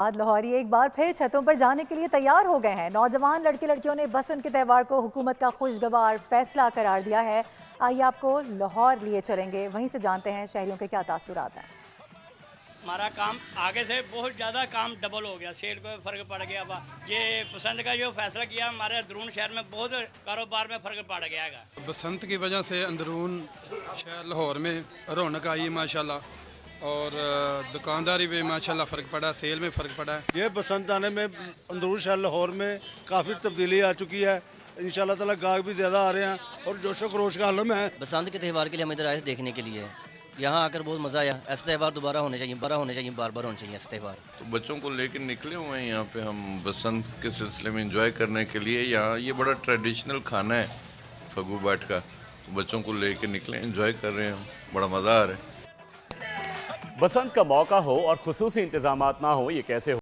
आज लाहौरी एक बार फिर छतों पर जाने के लिए तैयार हो गए हैं। नौजवान लड़के लड़कियों ने बसंत के त्यौहार को हुकूमत का खुशगवार फैसला करार दिया है। आइए आपको लाहौर लिए चलेंगे, वहीं से जानते हैं शहरियों के क्या तासुरात हैं। हमारा काम आगे से बहुत ज़्यादा काम डबल हो गया, सेल को फ़र्क पड़ गया। ये पसंद का जो फैसला किया हमारे अंदरून शहर में बहुत कारोबार में फ़र्क पड़ गया है। बसंत की वजह से अंदरून शहर लाहौर में रौनक आई है माशाल्लाह, और दुकानदारी में माशाल्लाह फ़र्क पड़ा, सेल में फ़र्क पड़ा है। ये बसंत आने में अंदरून शहर लाहौर में काफ़ी तब्दीली आ चुकी है। इंशाल्लाह ताला गाहक भी ज़्यादा आ रहे हैं और जोशो खरोश का आलम है। बसंत के त्यौहार के लिए हम इधर आए थे देखने के लिए। यहाँ आकर बहुत मज़ा आया। ऐसे त्यौहार दोबारा होने चाहिए, बार बार होने चाहिए ऐसे त्यौहार। तो बच्चों को लेकर निकले हुए हैं यहाँ पे हम बसंत के सिलसिले में एंजॉय करने के लिए। यहाँ ये बड़ा ट्रेडिशनल खाना है फगू बाट का, तो बच्चों को लेकर निकले, एंजॉय कर रहे हैं, बड़ा मज़ा आ रहा है। बसंत का मौका हो और खुसूसी इंतजामात ना हो, ये कैसे हो?